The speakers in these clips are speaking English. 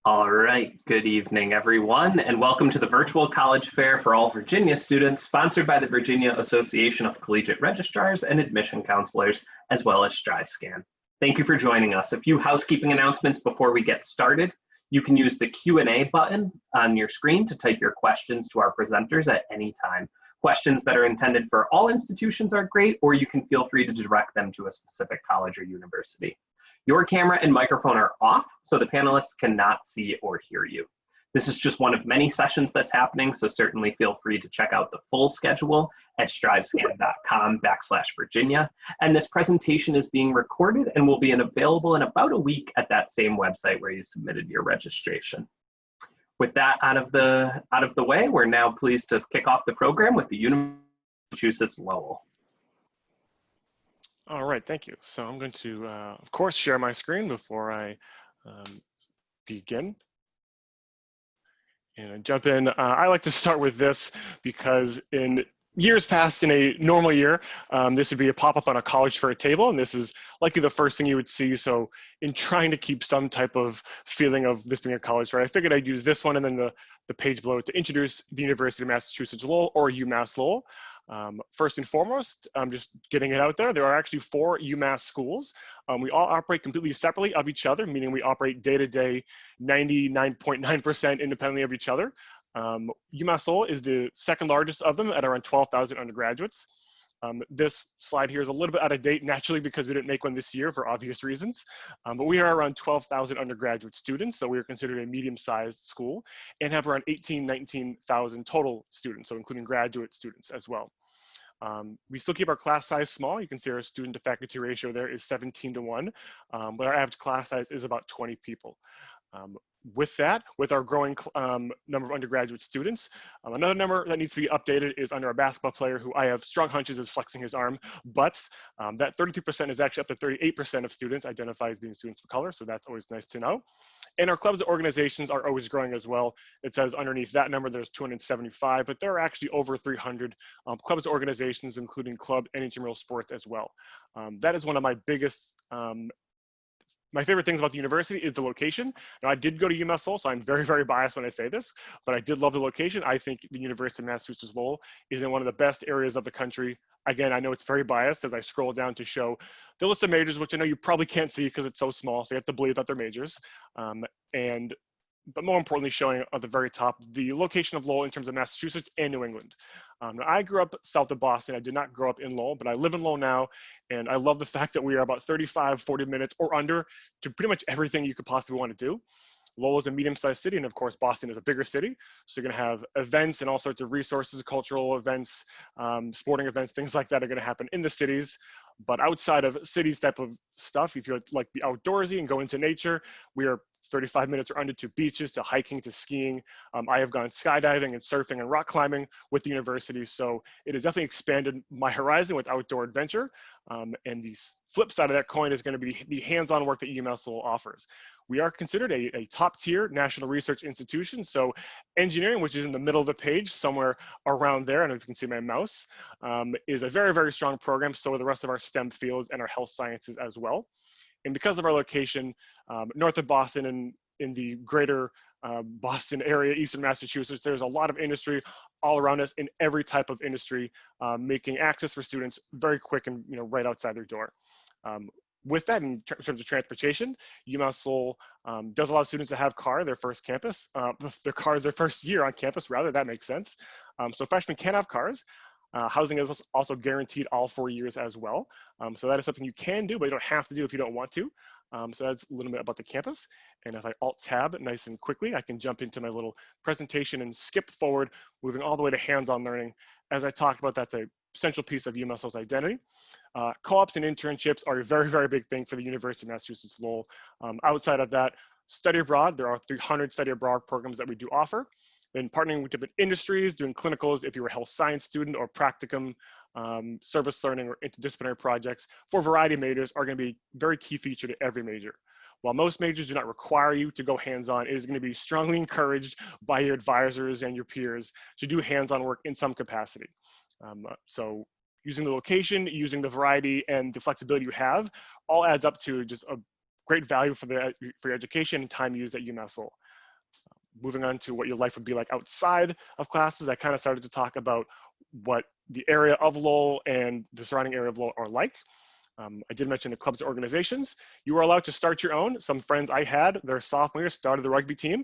All right, good evening, everyone, and welcome to the Virtual College Fair for all Virginia students, sponsored by the Virginia Association of Collegiate Registrars and Admission Counselors, as well as StriScan. Thank you for joining us. A few housekeeping announcements before we get started. You can use the Q&A button on your screen to type your questions to our presenters at any time. Questions that are intended for all institutions are great, or you can feel free to direct them to a specific college or university. Your camera and microphone are off, so the panelists cannot see or hear you. This is just one of many sessions that's happening, so certainly feel free to check out the full schedule at strivescan.com/Virginia. And this presentation is being recorded and will be available in about a week at that same website where you submitted your registration. With that out of the way, we're now pleased to kick off the program with the University of Massachusetts Lowell. All right, thank you. So I'm going to, of course, share my screen before I begin. And I jump in. I like to start with this because in years past, in a normal year, this would be a pop-up on a college fair table, and this is likely the first thing you would see. So in trying to keep some type of feeling of this being a college fair, I figured I'd use this one and then the page below to introduce the University of Massachusetts Lowell, or UMass Lowell. First and foremost, I'm just getting it out there. There are actually 4 UMass schools. We all operate completely separately of each other, meaning we operate day-to-day 99.9% independently of each other. UMass Lowell is the second largest of them at around 12,000 undergraduates. This slide here is a little bit out of date, naturally, because we didn't make one this year for obvious reasons. But we are around 12,000 undergraduate students, so we are considered a medium-sized school, and have around 19,000 total students, so including graduate students as well. We still keep our class size small. You can see our student to faculty ratio there is 17:1, but our average class size is about 20 people. With that, with our growing number of undergraduate students, another number that needs to be updated is under a basketball player who I have strong hunches is flexing his arm, but that 32% is actually up to 38% of students identify as being students of color, so that's always nice to know. And our clubs and organizations are always growing as well. It says underneath that number there's 275, but there are actually over 300 clubs and organizations, including club and intramural sports as well. That is one of my biggest my favorite things about the university is the location. Now, I did go to UMass Lowell, so I'm very, very biased when I say this, but I did love the location. I think the University of Massachusetts Lowell is in one of the best areas of the country. Again, I know it's very biased as I scroll down to show the list of majors, which I know you probably can't see because it's so small, so you have to believe that they're majors. But more importantly, showing at the very top, the location of Lowell in terms of Massachusetts and New England. Now, I grew up south of Boston. I did not grow up in Lowell, but I live in Lowell now. And I love the fact that we are about 35, 40 minutes or under to pretty much everything you could possibly want to do. Lowell is a medium-sized city, and of course, Boston is a bigger city. So you're gonna have events and all sorts of resources, cultural events, sporting events, things like that are gonna happen in the cities. But outside of cities type of stuff, if you like be outdoorsy and go into nature, we are 35 minutes or under to beaches, to hiking, to skiing. I have gone skydiving and surfing and rock climbing with the university. So it has definitely expanded my horizon with outdoor adventure. And the flip side of that coin is gonna be the hands-on work that UMass Lowell offers. We are considered a top-tier national research institution. So engineering, which is in the middle of the page, somewhere around there, I don't know if you can see my mouse, is a very, very strong program. So are the rest of our STEM fields and our health sciences as well. And because of our location, north of Boston and in the greater Boston area, eastern Massachusetts, there's a lot of industry all around us in every type of industry, making access for students very quick and right outside their door. With that, in terms of transportation, UMass Lowell does allow students to have their first year on campus, rather, that makes sense. So freshmen can have cars. Housing is also guaranteed all 4 years as well. So that is something you can do, but you don't have to do if you don't want to. So that's a little bit about the campus. And if I Alt-Tab nice and quickly, I can jump into my little presentation and skip forward, moving all the way to hands-on learning. As I talked about, that's a central piece of UMass Lowell's identity. Co-ops and internships are a very, very big thing for the University of Massachusetts Lowell. Outside of that, study abroad, there are 300 study abroad programs that we do offer. Then partnering with different industries, doing clinicals if you're a health science student, or practicum, service learning, or interdisciplinary projects for a variety of majors are going to be a very key feature to every major. While most majors do not require you to go hands-on, it is going to be strongly encouraged by your advisors and your peers to do hands-on work in some capacity. So using the location, using the variety and the flexibility you have, all adds up to just a great value for your education and time used at UMass Lowell. Moving on to what your life would be like outside of classes, I kind of started to talk about what the area of Lowell and the surrounding area of Lowell are like. I did mention the clubs and organizations. You were allowed to start your own. Some friends I had, their sophomore year, started the rugby team.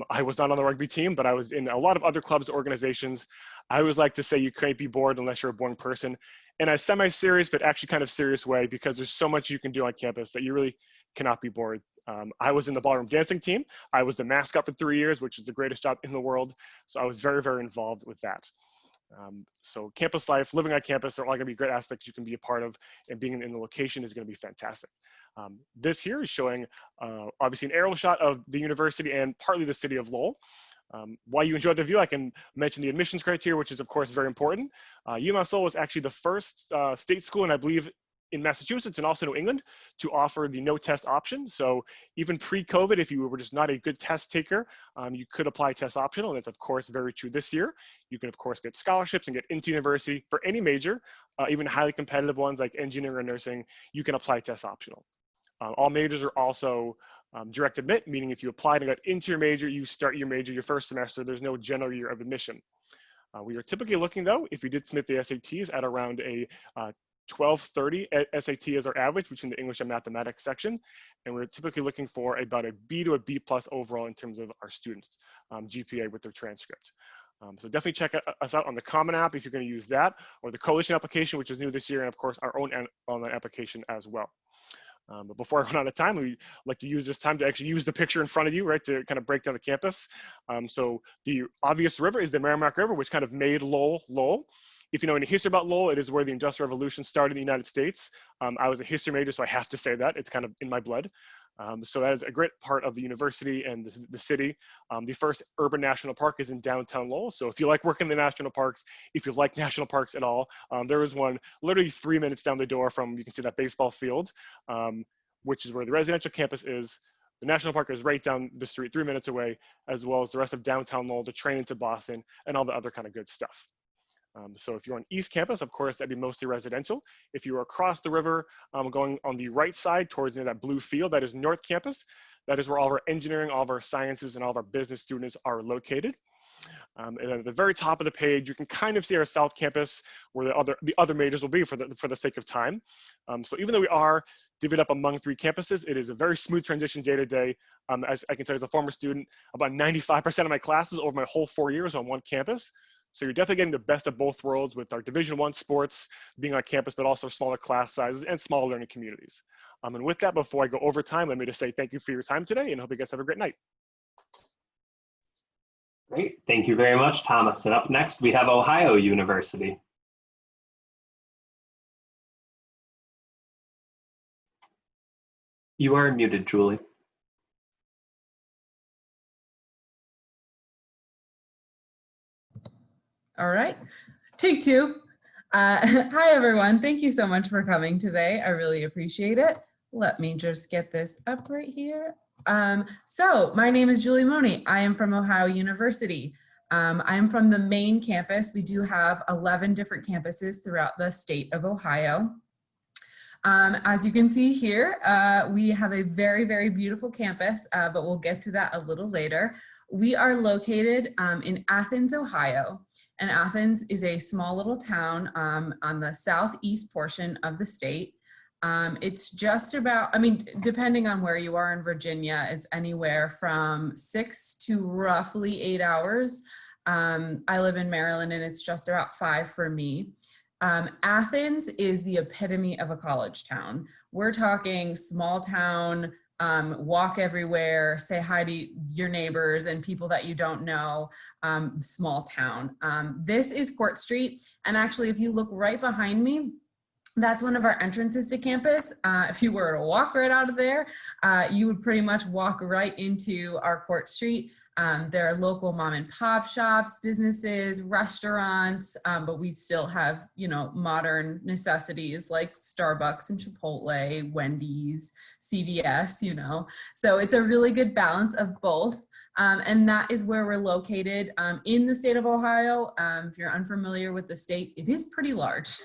I was not on the rugby team, but I was in a lot of other clubs and organizations. I always like to say you can't be bored unless you're a boring person, in a semi-serious but actually kind of serious way, because there's so much you can do on campus that you really cannot be bored. I was in the ballroom dancing team. I was the mascot for 3 years, which is the greatest job in the world. So I was very, very involved with that. So campus life, living on campus, are all going to be great aspects you can be a part of, and being in the location is going to be fantastic. This here is showing obviously an aerial shot of the university and partly the city of Lowell. While you enjoy the view, I can mention the admissions criteria, which is of course very important. UMass Lowell was actually the first state school, and I believe in Massachusetts and also New England, to offer the no test option. So even pre-COVID, if you were just not a good test taker, you could apply test optional. And that's of course very true this year. You can of course get scholarships and get into university for any major, even highly competitive ones like engineering or nursing. You can apply test optional. All majors are also direct admit, meaning if you applied and got into your major, you start your major your first semester. There's no general year of admission. We are typically looking though, if you did submit the SATs, at around a 1230 SAT as our average between the English and mathematics section. And we're typically looking for about a B to a B plus overall in terms of our students' GPA with their transcript. So definitely check us out on the Common App if you're going to use that, or the Coalition application, which is new this year, and of course our own online application as well. But before I run out of time, we like to use this time to actually use the picture in front of you, right, to kind of break down the campus. So the obvious river is the Merrimack River, which kind of made Lowell Lowell. If you know any history about Lowell, it is where the Industrial Revolution started in the United States. I was a history major, so I have to say that. It's kind of in my blood. So that is a great part of the university and the city. The first urban national park is in downtown Lowell. So if you like working in the national parks, if you like national parks at all, there is one literally 3 minutes down the door from, you can see that baseball field, which is where the residential campus is. The national park is right down the street, 3 minutes away, as well as the rest of downtown Lowell, the train into Boston, and all the other kind of good stuff. So if you're on East Campus, of course, that'd be mostly residential. If you are across the river, going on the right side towards that blue field, that is North Campus. That is where all of our engineering, all of our sciences, and all of our business students are located. And then at the very top of the page, you can kind of see our South Campus, where the other majors will be for the sake of time. So even though we are divvied up among 3 campuses, it is a very smooth transition day to day. As I can tell you as a former student, about 95% of my classes over my whole 4 years on one campus. So you're definitely getting the best of both worlds with our Division I sports being on campus, but also smaller class sizes and smaller learning communities. And with that, before I go over time, let me just say thank you for your time today, and hope you guys have a great night. Great, thank you very much, Thomas. And up next, we have Ohio University. You are muted, Julie. All right, take 2. Hi, everyone. Thank you so much for coming today. I really appreciate it. Let me just get this up right here. So my name is Julie Money. I am from Ohio University. I'm from the main campus. We do have 11 different campuses throughout the state of Ohio. As you can see here, we have a very, very beautiful campus, but we'll get to that a little later. We are located in Athens, Ohio. And Athens is a small little town on the southeast portion of the state. It's just about, I mean, depending on where you are in Virginia, it's anywhere from 6 to roughly 8 hours. I live in Maryland and it's just about 5 for me. Athens is the epitome of a college town. We're talking small town, walk everywhere, say hi to your neighbors and people that you don't know, small town. This is Court Street. And actually, if you look right behind me, that's one of our entrances to campus. If you were to walk right out of there, you would pretty much walk right into our Court Street. There are local mom and pop shops, businesses, restaurants, but we still have, you know, modern necessities like Starbucks and Chipotle, Wendy's, CVS, you know. So it's a really good balance of both. And that is where we're located in the state of Ohio. If you're unfamiliar with the state, it is pretty large.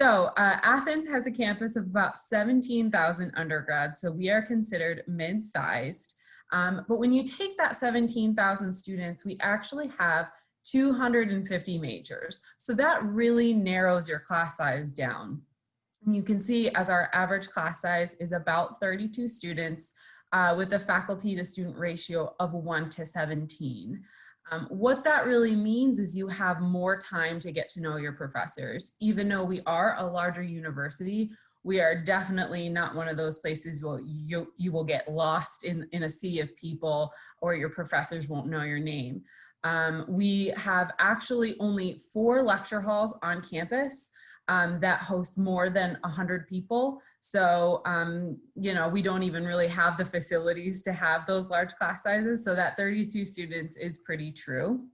So Athens has a campus of about 17,000 undergrads, so we are considered mid-sized. But when you take that 17,000 students, we actually have 250 majors. So that really narrows your class size down. And you can see as our average class size is about 32 students with a faculty to student ratio of 1:17. What that really means is you have more time to get to know your professors. Even though we are a larger university, we are definitely not one of those places where you will get lost in a sea of people or your professors won't know your name. We have actually only 4 lecture halls on campus that host more than 100 people. So, you know, we don't even really have the facilities to have those large class sizes. So that 32 students is pretty true.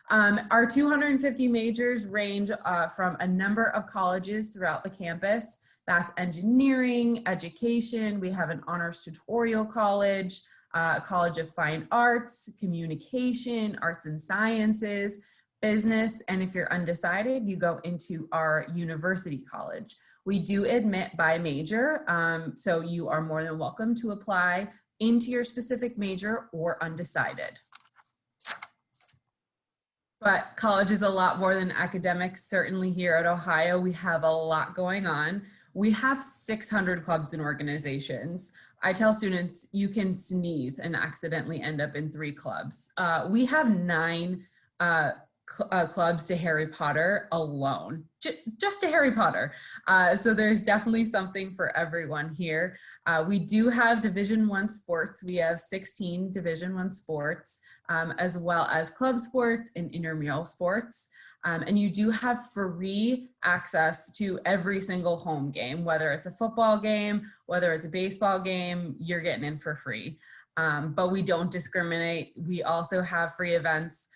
Our 250 majors range from a number of colleges throughout the campus. That's engineering, education. We have an honors tutorial college, a college of fine arts, communication, arts and sciences, business, and if you're undecided, you go into our university college. We do admit by major, so you are more than welcome to apply into your specific major or undecided. But college is a lot more than academics. Certainly here at Ohio, we have a lot going on. We have 600 clubs and organizations. I tell students you can sneeze and accidentally end up in 3 clubs. We have 9 clubs to Harry Potter alone, just to Harry Potter. So there's definitely something for everyone here. We do have Division I sports. We have 16 Division I sports, as well as club sports and intramural sports. And you do have free access to every single home game, whether it's a football game, whether it's a baseball game, you're getting in for free. But we don't discriminate. We also have free events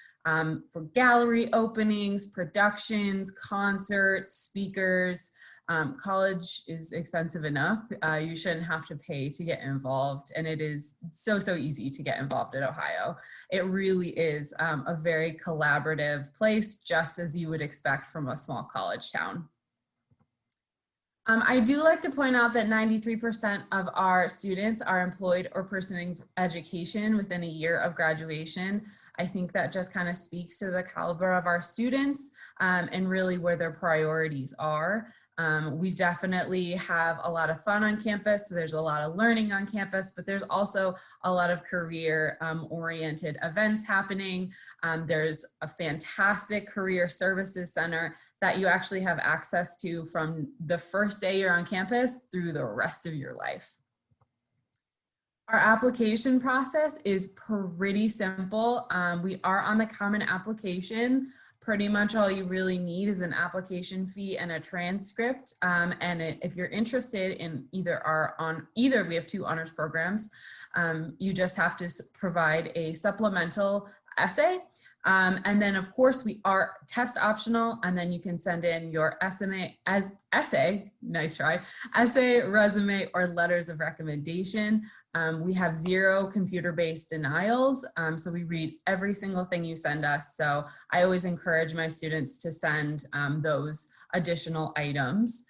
for gallery openings, productions, concerts, speakers. College is expensive enough. You shouldn't have to pay to get involved. And it is so easy to get involved at Ohio. It really is a very collaborative place, just as you would expect from a small college town. I do like to point out that 93% of our students are employed or pursuing education within a year of graduation. I think that just kind of speaks to the caliber of our students and really where their priorities are. We definitely have a lot of fun on campus. There's a lot of learning on campus, but there's also a lot of career oriented events happening. There's a fantastic career services center that you actually have access to from the first day you're on campus through the rest of your life. Our application process is pretty simple. We are on the Common Application. Pretty much all you really need is an application fee and a transcript. If you're interested in either we have 2 honors programs, you just have to provide a supplemental essay. And then of course we are test optional, and then you can send in your essay, nice try, essay, resume, or letters of recommendation. We have 0 computer-based denials, so we read every single thing you send us. So I always encourage my students to send those additional items.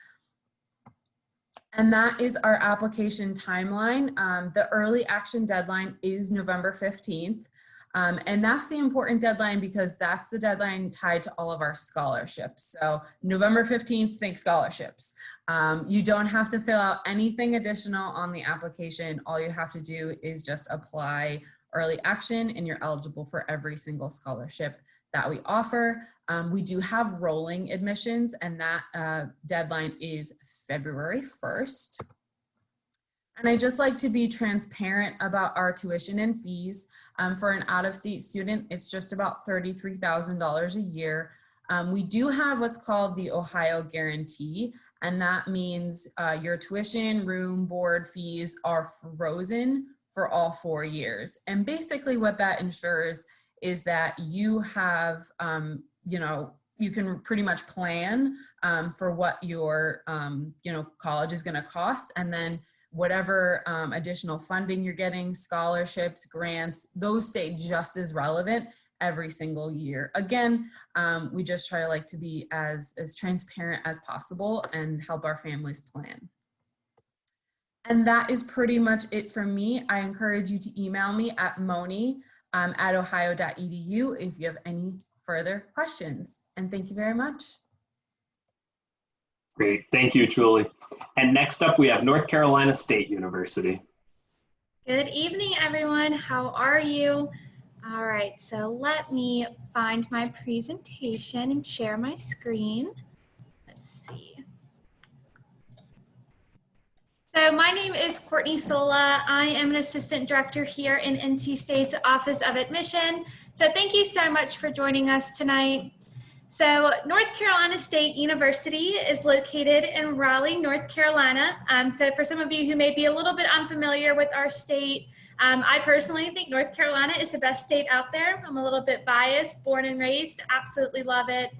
And that is our application timeline. The early action deadline is November 15th. And that's the important deadline because that's the deadline tied to all of our scholarships. So November 15th, think scholarships. You don't have to fill out anything additional on the application. All you have to do is just apply early action and you're eligible for every single scholarship that we offer. We do have rolling admissions, and that deadline is February 1st. And I just like to be transparent about our tuition and fees. For an out-of-state student, it's just about $33,000 a year. We do have what's called the Ohio Guarantee, and that means your tuition, room, board fees are frozen for all 4 years. And basically what that ensures is that you have, you can pretty much plan for what your, college is gonna cost, and then whatever additional funding you're getting, scholarships, grants, those stay just as relevant every single year. Again, we just try to like to be as transparent as possible and help our families plan. And that is pretty much it for me. I encourage you to email me at moni@ohio.edu if you have any further questions. And thank you very much. Great, thank you, Julie. And next up, we have North Carolina State University. Good evening, everyone. How are you? All right, so let me find my presentation and share my screen. Let's see. So my name is Courtney Sola. I am an assistant director here in NC State's Office of Admission. So thank you so much for joining us tonight. So North Carolina State University is located in Raleigh, North Carolina. So for some of you who may be a little bit unfamiliar with our state, I personally think North Carolina is the best state out there. I'm a little bit biased, born and raised, absolutely love it.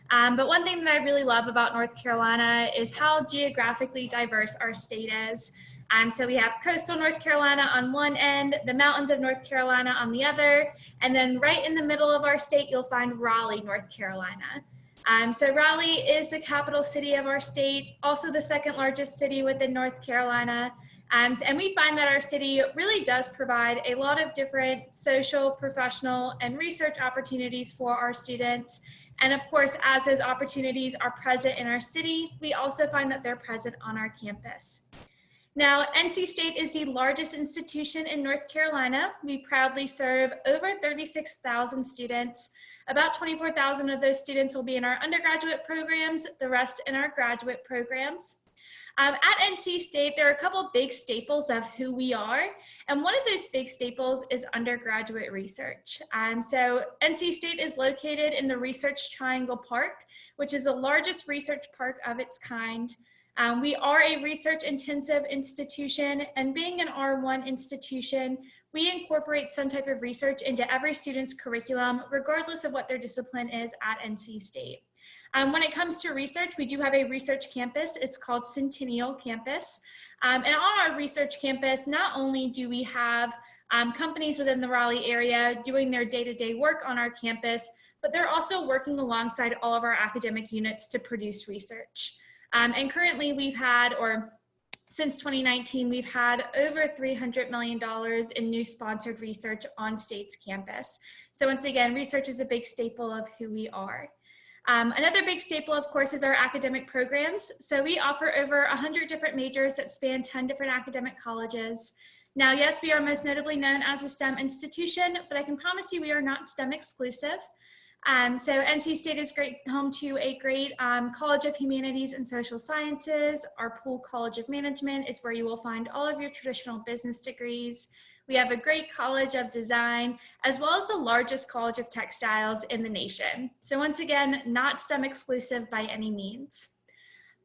But one thing that I really love about North Carolina is how geographically diverse our state is. So we have coastal North Carolina on one end, the mountains of North Carolina on the other, and then right in the middle of our state, you'll find Raleigh, North Carolina. So Raleigh is the capital city of our state, also the second largest city within North Carolina. And we find that our city really does provide a lot of different social, professional, and research opportunities for our students. And of course, as those opportunities are present in our city, we also find that they're present on our campus. Now, NC State is the largest institution in North Carolina. We proudly serve over 36,000 students. About 24,000 of those students will be in our undergraduate programs, the rest in our graduate programs. At NC State, there are a couple big staples of who we are, and one of those big staples is undergraduate research. So NC State is located in the Research Triangle Park, which is the largest research park of its kind. We are a research-intensive institution, and being an R1 institution, we incorporate some type of research into every student's curriculum, regardless of what their discipline is at NC State. When it comes to research, we do have a research campus. It's called Centennial Campus. And on our research campus, not only do we have companies within the Raleigh area doing their day-to-day work on our campus, but they're also working alongside all of our academic units to produce research. And currently we've had, or since 2019, we've had over $300 million in new sponsored research on State's campus. So once again, research is a big staple of who we are. Another big staple, of course, is our academic programs. So we offer over 100 different majors that span 10 different academic colleges. Now, yes, we are most notably known as a STEM institution, but I can promise you we are not STEM exclusive. So NC State is home to a great College of Humanities and Social Sciences. Our Poole College of Management is where you will find all of your traditional business degrees. We have a great College of Design, as well as the largest College of Textiles in the nation. So once again, not STEM exclusive by any means.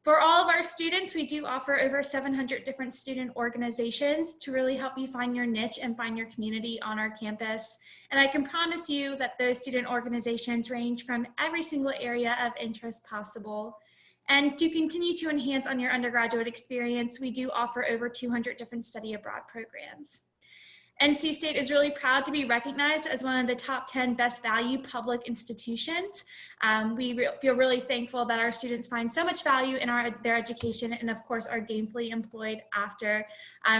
For all of our students, we do offer over 700 different student organizations to really help you find your niche and find your community on our campus. And I can promise you that those student organizations range from every single area of interest possible. And to continue to enhance on your undergraduate experience, we do offer over 200 different study abroad programs. NC State is really proud to be recognized as one of the top 10 best value public institutions. We feel really thankful that our students find so much value in their education and of course are gainfully employed after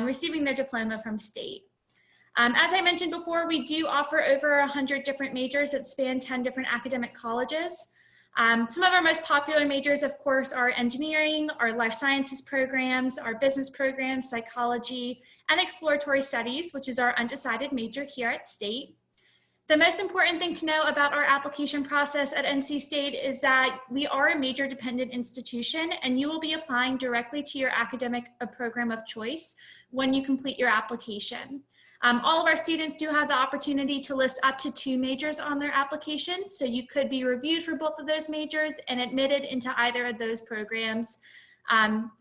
receiving their diploma from State. As I mentioned before, we do offer over 100 different majors that span 10 different academic colleges. Some of our most popular majors, of course, are engineering, our life sciences programs, our business programs, psychology, and exploratory studies, which is our undecided major here at State. The most important thing to know about our application process at NC State is that we are a major dependent institution, and you will be applying directly to your academic program of choice when you complete your application. All of our students do have the opportunity to list up to 2 majors on their application, so you could be reviewed for both of those majors and admitted into either of those programs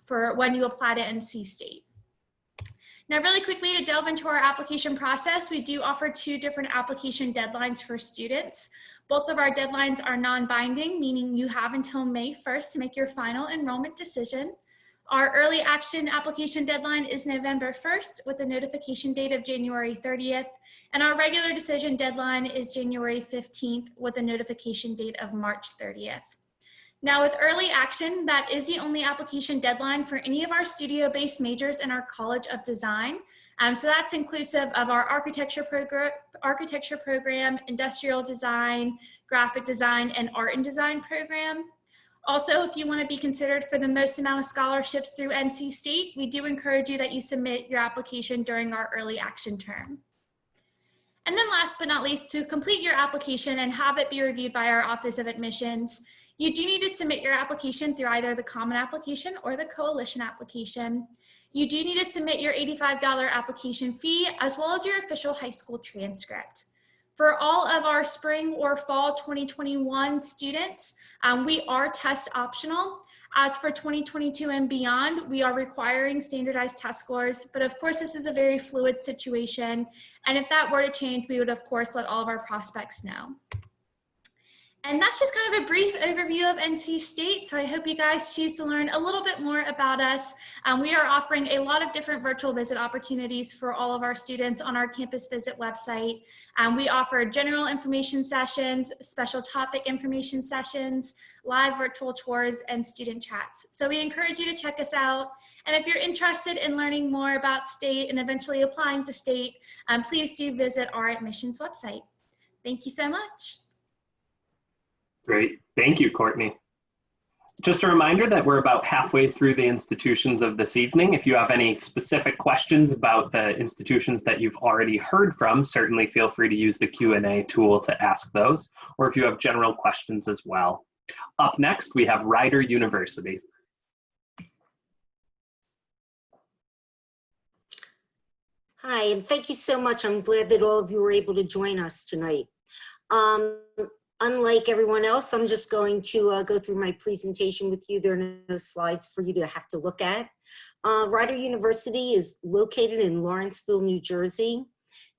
for when you apply to NC State. Now, really quickly to delve into our application process, we do offer 2 different application deadlines for students. Both of our deadlines are non-binding, meaning you have until May 1st to make your final enrollment decision. Our early action application deadline is November 1st with a notification date of January 30th. And our regular decision deadline is January 15th with a notification date of March 30th. Now with early action, that is the only application deadline for any of our studio-based majors in our College of Design. So that's inclusive of our architecture program, industrial design, graphic design, and art and design program. Also, if you want to be considered for the most amount of scholarships through NC State, we do encourage you that you submit your application during our early action term. And then last but not least, to complete your application and have it be reviewed by our Office of Admissions, you do need to submit your application through either the common application or the coalition application. You do need to submit your $85 application fee as well as your official high school transcript. For all of our spring or fall 2021 students, we are test optional. As for 2022 and beyond, we are requiring standardized test scores, but of course this is a very fluid situation. And if that were to change, we would of course let all of our prospects know. And that's just kind of a brief overview of NC State. So I hope you guys choose to learn a little bit more about us. We are offering a lot of different virtual visit opportunities for all of our students on our campus visit website. We offer general information sessions, special topic information sessions, live virtual tours, and student chats. So we encourage you to check us out. And if you're interested in learning more about State and eventually applying to State, please do visit our admissions website. Thank you so much. Great. Thank you, Courtney. Just a reminder that we're about halfway through the institutions of this evening. If you have any specific questions about the institutions that you've already heard from, certainly feel free to use the Q&A tool to ask those, or if you have general questions as well. Up next, we have Rider University. Hi, and thank you so much. I'm glad that all of you were able to join us tonight. Unlike everyone else, I'm just going to go through my presentation with you. There are no slides for you to have to look at. Rider University is located in Lawrenceville, New Jersey,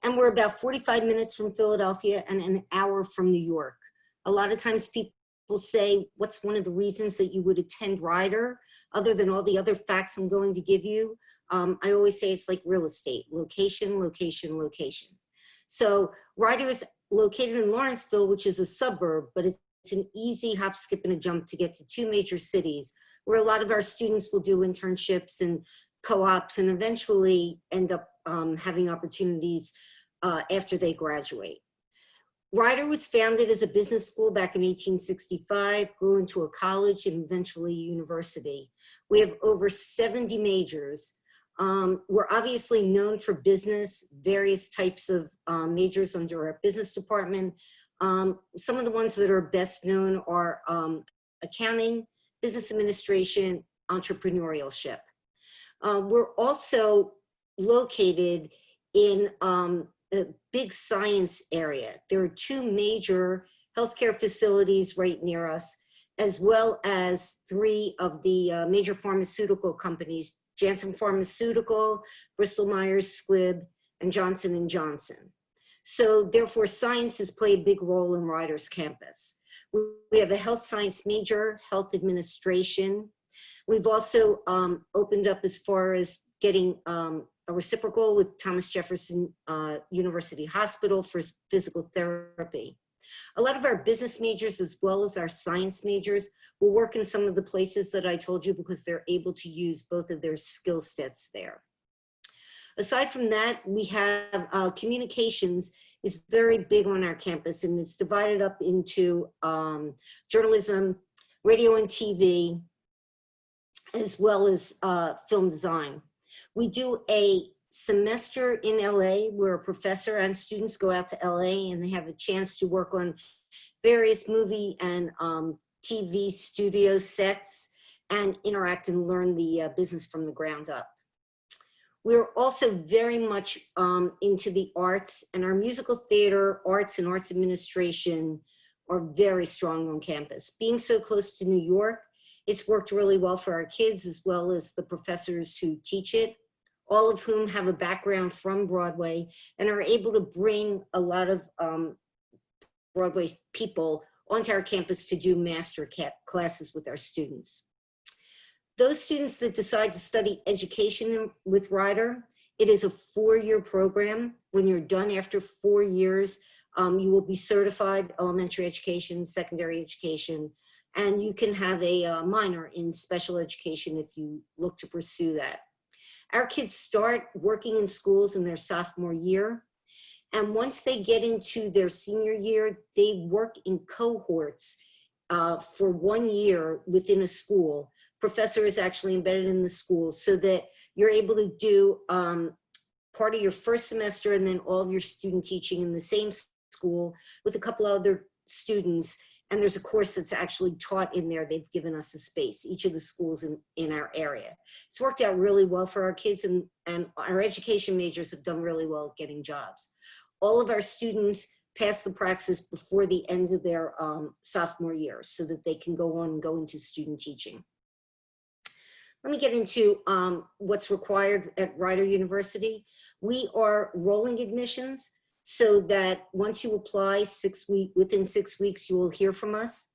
and we're about 45 minutes from Philadelphia and an hour from New York. A lot of times people say, what's one of the reasons that you would attend Rider, other than all the other facts I'm going to give you? I always say it's like real estate, location, location, location. So Rider is located in Lawrenceville, which is a suburb, but it's an easy hop, skip, and a jump to get to two major cities where a lot of our students will do internships and co-ops and eventually end up having opportunities after they graduate. Rider was founded as a business school back in 1865, grew into a college and eventually a university. We have over 70 majors. We're obviously known for business, various types of majors under our business department. Some of the ones that are best known are accounting, business administration, entrepreneurship. We're also located in a big science area. There are two major healthcare facilities right near us, as well as three of the major pharmaceutical companies, Janssen Pharmaceutical, Bristol Myers Squibb, and Johnson & Johnson. So therefore, sciences play a big role in Rider's campus. We have a health science major, health administration. We've also opened up as far as getting a reciprocal with Thomas Jefferson University Hospital for physical therapy. A lot of our business majors, as well as our science majors, will work in some of the places that I told you because they're able to use both of their skill sets there. Aside from that, we have communications is very big on our campus, and it's divided up into journalism, radio and TV, as well as film design. We do a semester in LA where a professor and students go out to LA and they have a chance to work on various movie and TV studio sets and interact and learn the business from the ground up. We're also very much into the arts, and our musical theater, arts and arts administration are very strong on campus. Being so close to New York, it's worked really well for our kids as well as the professors who teach it, all of whom have a background from Broadway and are able to bring a lot of Broadway people onto our campus to do master classes with our students. Those students that decide to study education with Rider, it is a 4-year program. When you're done after 4 years, you will be certified elementary education, secondary education, and you can have a minor in special education if you look to pursue that. Our kids start working in schools in their sophomore year. And once they get into their senior year, they work in cohorts for 1 year within a school. Professor is actually embedded in the school so that you're able to do part of your first semester and then all of your student teaching in the same school with a couple other students. And there's a course that's actually taught in there. They've given us a space, each of the schools in our area. It's worked out really well for our kids, and our education majors have done really well at getting jobs. All of our students pass the praxis before the end of their sophomore year so that they can go on and go into student teaching. Let me get into what's required at Rider University. We are rolling admissions, so that once you apply within 6 weeks, you will hear from us.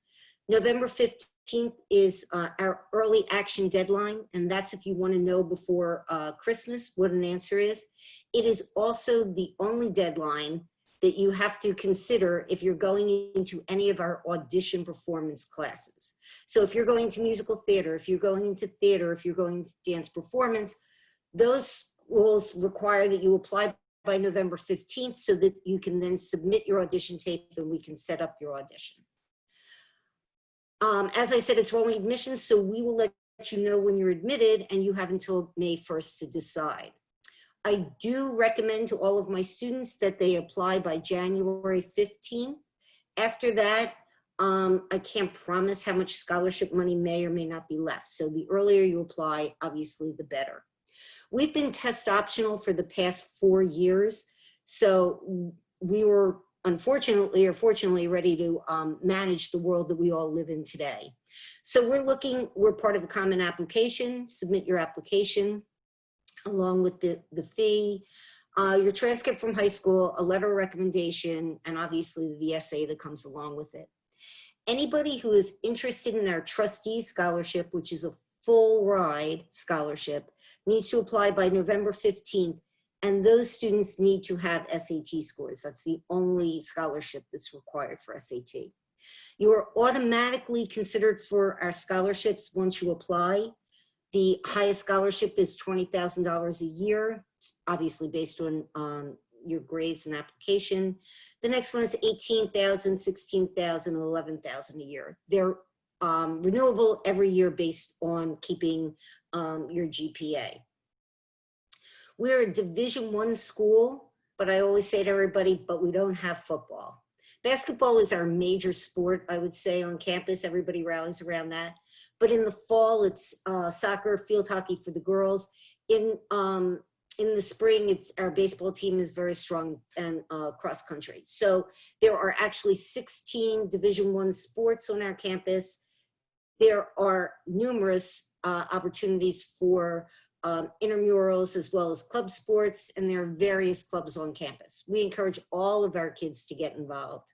November 15th is our early action deadline, and that's if you want to know before Christmas what an answer is. It is also the only deadline that you have to consider if you're going into any of our audition performance classes. So if you're going to musical theater, if you're going into theater, if you're going to dance performance, those schools require that you apply by November 15th so that you can then submit your audition tape and we can set up your audition. As I said, it's rolling admissions, so we will let you know when you're admitted, and you have until May 1st to decide. I do recommend to all of my students that they apply by January 15th. After that, I can't promise how much scholarship money may or may not be left. So the earlier you apply, obviously the better. We've been test optional for the past 4 years. So we were unfortunately or fortunately ready to manage the world that we all live in today. So we're part of the common application. Submit your application along with the fee, your transcript from high school, a letter of recommendation, and obviously the essay that comes along with it. Anybody who is interested in our trustee scholarship, which is a full ride scholarship, needs to apply by November 15th, and those students need to have SAT scores. That's the only scholarship that's required for SAT. You are automatically considered for our scholarships once you apply. The highest scholarship is $20,000 a year, obviously based on your grades and application. The next one is $18,000, $16,000, and $11,000 a year. They're renewable every year based on keeping your GPA. We're a Division I school, but I always say to everybody, but we don't have football. Basketball is our major sport, I would say, on campus. Everybody rallies around that. But in the fall, it's soccer, field hockey for the girls. In the spring, our baseball team is very strong, and cross country. So there are actually 16 Division I sports on our campus. There are numerous opportunities for intramurals as well as club sports, and there are various clubs on campus. We encourage all of our kids to get involved.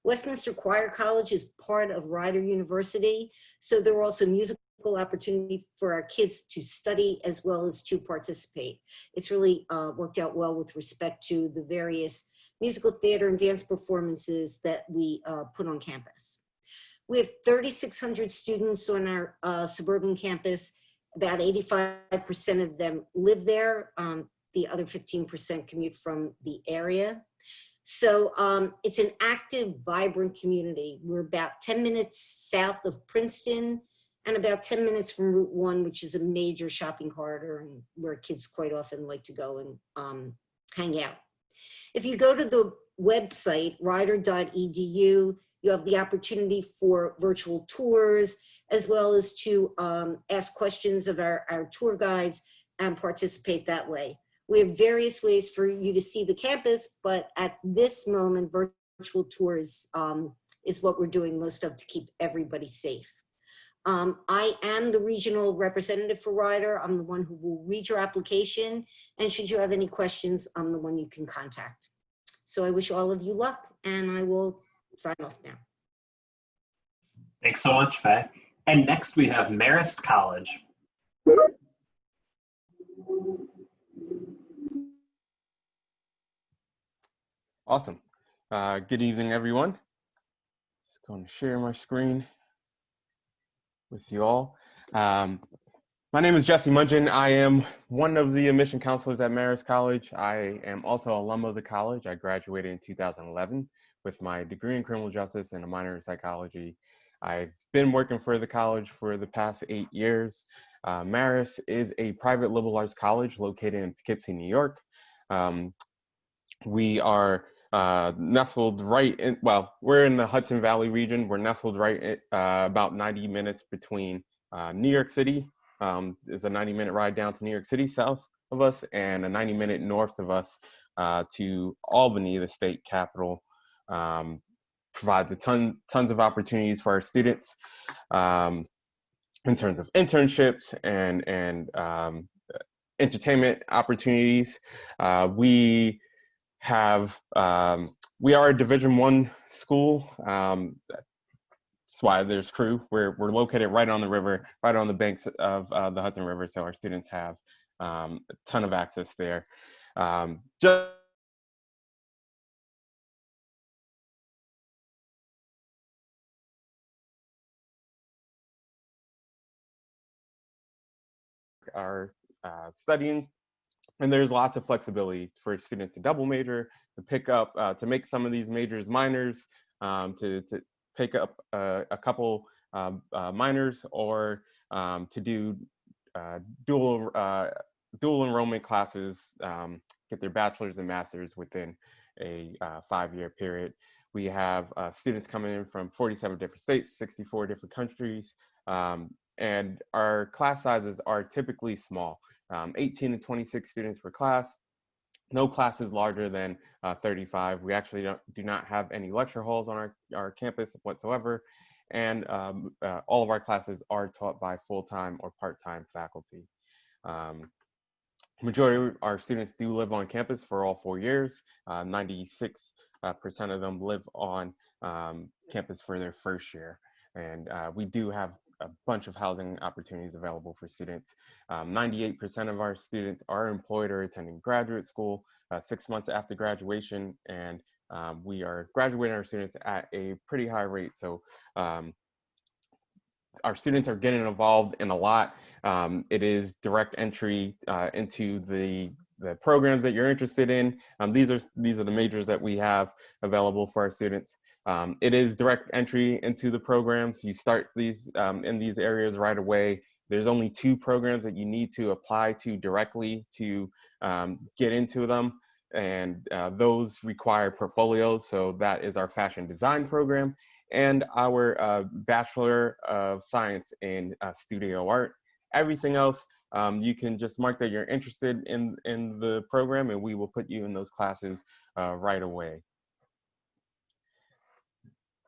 Westminster Choir College is part of Rider University, so there are also musical opportunities for our kids to study as well as to participate. It's really worked out well with respect to the various musical theater and dance performances that we put on campus. We have 3,600 students on our suburban campus. About 85% of them live there. The other 15% commute from the area. So it's an active, vibrant community. We're about 10 minutes south of Princeton and about 10 minutes from Route 1, which is a major shopping corridor and where kids quite often like to go and hang out. If you go to the website, rider.edu, you have the opportunity for virtual tours, as well as to ask questions of our tour guides and participate that way. We have various ways for you to see the campus, but at this moment, virtual tours is what we're doing most of to keep everybody safe. I am the regional representative for Rider. I'm the one who will read your application, and should you have any questions, I'm the one you can contact. So I wish all of you luck, and I will sign off now. Thanks so much, Faye. And next we have Marist College. Awesome. Good evening, everyone. Just going to share my screen with you all. My name is Jesse Mungeon. I am one of the admission counselors at Marist College. I am also an alum of the college. I graduated in 2011 with my degree in criminal justice and a minor in psychology. I've been working for the college for the past 8 years. Marist is a private liberal arts college located in Poughkeepsie, New York. We are nestled right in, well, we're in the Hudson Valley region. We're nestled right in, about 90 minutes between New York City. It's a 90-minute ride down to New York City south of us, and a 90-minute north of us to Albany, the state capital. Provides tons of opportunities for our students in terms of internships and entertainment opportunities. We are a Division I school. That's why there's crew. We're located right on the river, right on the banks of the Hudson River, so our students have a ton of access there. Just are studying, and there's lots of flexibility for students to double major, to pick up, to make some of these majors minors, to pick up a couple minors, or to do dual enrollment classes, get their bachelor's and master's within a 5-year period. We have students coming in from 47 different states, 64 different countries, and our class sizes are typically small, 18 to 26 students per class. No class is larger than 35. We actually do not have any lecture halls on our campus whatsoever. And all of our classes are taught by full-time or part-time faculty. Majority of our students do live on campus for all 4 years. 96% of them live on campus for their first year. And we do have a bunch of housing opportunities available for students. 98% of our students are employed or attending graduate school 6 months after graduation, and we are graduating our students at a pretty high rate. So our students are getting involved in a lot. It is direct entry into the programs that you're interested in. These are the majors that we have available for our students. It is direct entry into the programs. You start these in these areas right away. There's only 2 programs that you need to apply to directly to get into them, and those require portfolios. So that is our fashion design program and our Bachelor of Science in Studio Art. Everything else, you can just mark that you're interested in the program, and we will put you in those classes right away.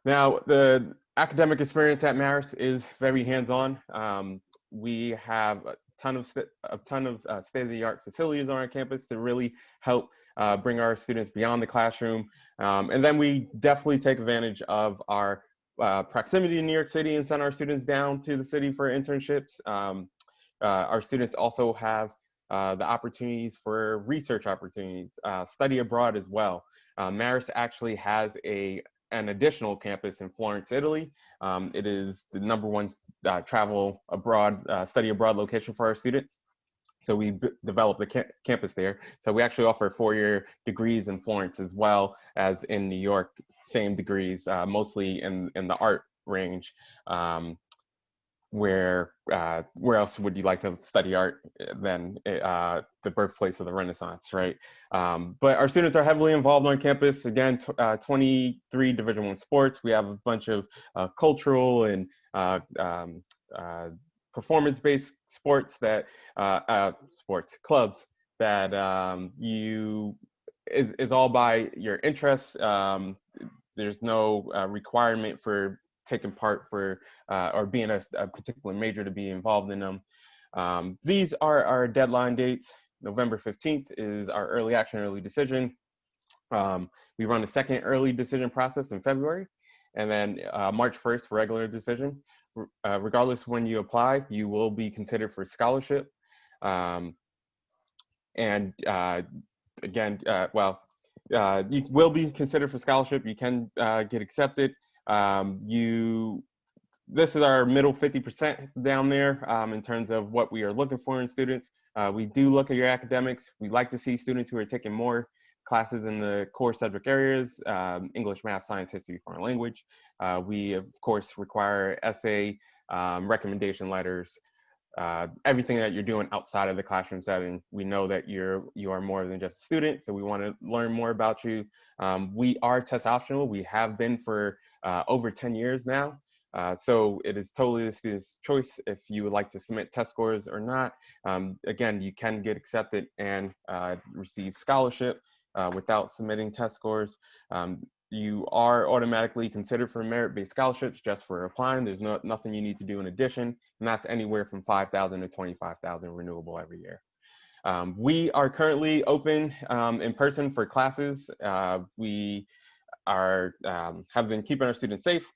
Now, the academic experience at Marist is very hands-on. We have a ton of state-of-the-art facilities on our campus to really help bring our students beyond the classroom. And then we definitely take advantage of our proximity to New York City and send our students down to the city for internships. Our students also have the opportunities for research opportunities, study abroad as well. Marist actually has an additional campus in Florence, Italy. It is the #1 travel abroad, study abroad location for our students. So we developed the campus there. So we actually offer 4-year degrees in Florence as well as in New York, same degrees, mostly in the art range. Where else would you like to study art than the birthplace of the Renaissance, right? But our students are heavily involved on campus. Again, 23 Division I sports. We have a bunch of cultural and performance-based sports that sports clubs that is all by your interests. There's no requirement for taking part for or being a particular major to be involved in them. These are our deadline dates. November 15th is our early action, early decision. We run a second early decision process in February, and then March 1st for regular decision. regardless when you apply, you will be considered for scholarship. And again, you will be considered for scholarship. You can get accepted. This is our middle 50% down there in terms of what we are looking for in students. We do look at your academics. We like to see students who are taking more classes in the core subject areas, English, math, science, history, foreign language. We, of course, require essay, recommendation letters, everything that you're doing outside of the classroom setting. We know that you are more than just a student, so we want to learn more about you. We are test optional. We have been for over 10 years now. So it is totally the student's choice if you would like to submit test scores or not. Again, you can get accepted and receive scholarship without submitting test scores. You are automatically considered for merit-based scholarships just for applying. There's nothing you need to do in addition, and that's anywhere from $5,000 to $25,000 renewable every year. We are currently open in person for classes. We are have been keeping our students safe.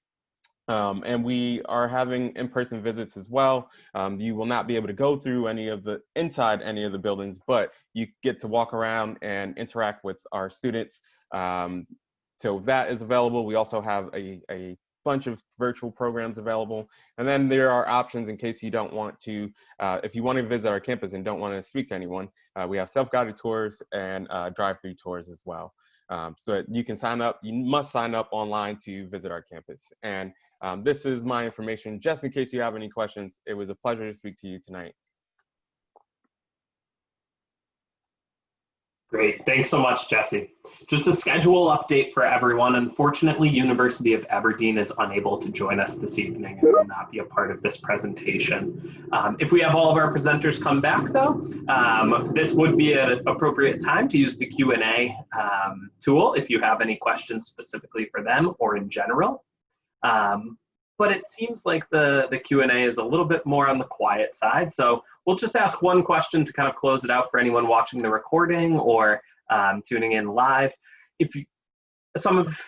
And we are having in-person visits as well. You will not be able to go through inside any of the buildings, but you get to walk around and interact with our students. So that is available. We also have a bunch of virtual programs available. And then there are options in case you don't want to, if you want to visit our campus and don't want to speak to anyone, we have self-guided tours and drive-through tours as well. So you can sign up. You must sign up online to visit our campus. And this is my information, just in case you have any questions. It was a pleasure to speak to you tonight. Great, thanks so much, Jesse. Just a schedule update for everyone. Unfortunately, University of Aberdeen is unable to join us this evening and will not be a part of this presentation. If we have all of our presenters come back though, this would be an appropriate time to use the Q&A tool if you have any questions specifically for them or in general. But it seems like the Q&A is a little bit more on the quiet side. So we'll just ask one question to kind of close it out for anyone watching the recording or tuning in live. Some of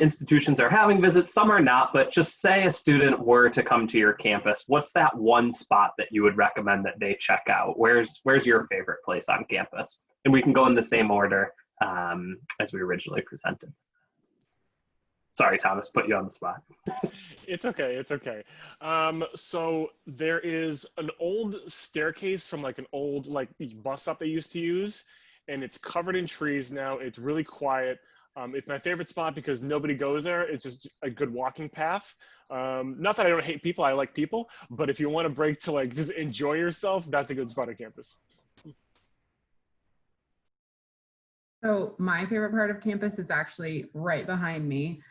institutions are having visits, some are not, but just say a student were to come to your campus, what's that one spot that you would recommend that they check out? Where's your favorite place on campus? And we can go in the same order as we originally presented. Sorry, Thomas, put you on the spot. It's okay, it's okay. So there is an old staircase from like an old bus stop they used to use, and it's covered in trees now. It's really quiet. It's my favorite spot because nobody goes there. It's just a good walking path. Not that I don't hate people, I like people, but if you want a break to just enjoy yourself, that's a good spot on campus. So my favorite part of campus is actually right behind me.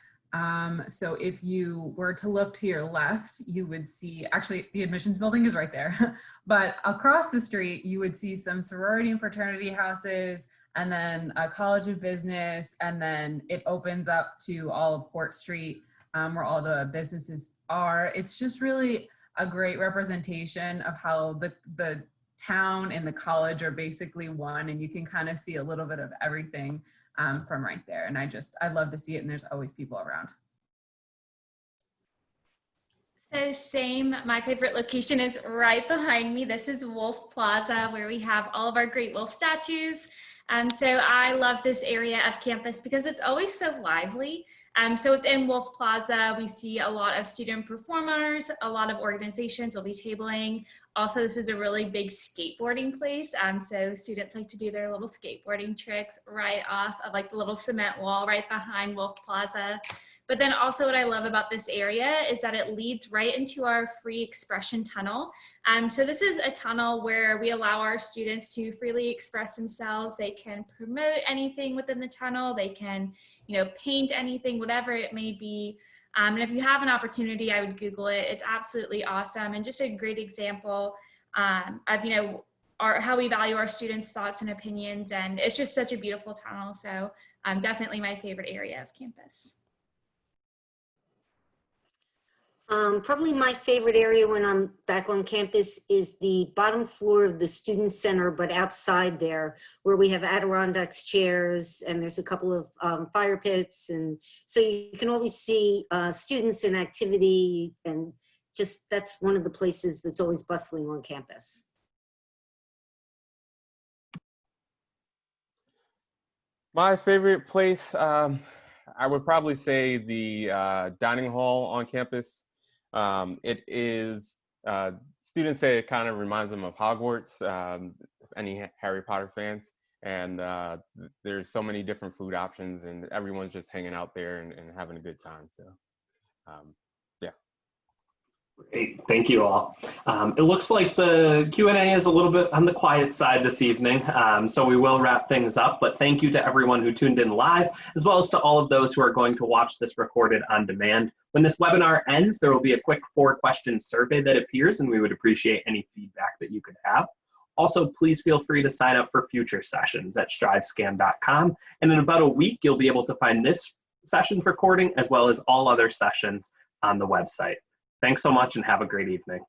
So if you were to look to your left, you would see, actually the admissions building is right there, but across the street, you would see some sorority and fraternity houses, and then a College of Business, and then it opens up to all of Port Street, where all the businesses are. It's just really a great representation of how the town and the college are basically one, and you can kind of see a little bit of everything from right there. And I love to see it, and there's always people around. So same, my favorite location is right behind me. This is Wolf Plaza, where we have all of our great wolf statues. So I love this area of campus because it's always so lively. So within Wolf Plaza, we see a lot of student performers, a lot of organizations will be tabling. Also, this is a really big skateboarding place. So students like to do their little skateboarding tricks right off of the little cement wall right behind Wolf Plaza. But then also what I love about this area is that it leads right into our free expression tunnel. So this is a tunnel where we allow our students to freely express themselves. They can promote anything within the tunnel. They can, paint anything, whatever it may be. And if you have an opportunity, I would Google it. It's absolutely awesome and just a great example of, how we value our students' thoughts and opinions. And it's just such a beautiful tunnel. So definitely my favorite area of campus. Probably my favorite area when I'm back on campus is the bottom floor of the student center, but outside there where we have Adirondacks chairs and there's a couple of fire pits. And so you can always see students in activity and just, that's one of the places that's always bustling on campus. My favorite place, I would probably say the dining hall on campus. It is, students say it kind of reminds them of Hogwarts, any Harry Potter fans. And there's so many different food options, and everyone's just hanging out there and having a good time. So, yeah. Great, thank you all. It looks like the Q&A is a little bit on the quiet side this evening, so we will wrap things up, but thank you to everyone who tuned in live, as well as to all of those who are going to watch this recorded on demand. When this webinar ends, there will be a quick 4-question survey that appears, and we would appreciate any feedback that you could have. Also, please feel free to sign up for future sessions at strivescan.com, and in about a week, you'll be able to find this session's recording as well as all other sessions on the website. Thanks so much and have a great evening.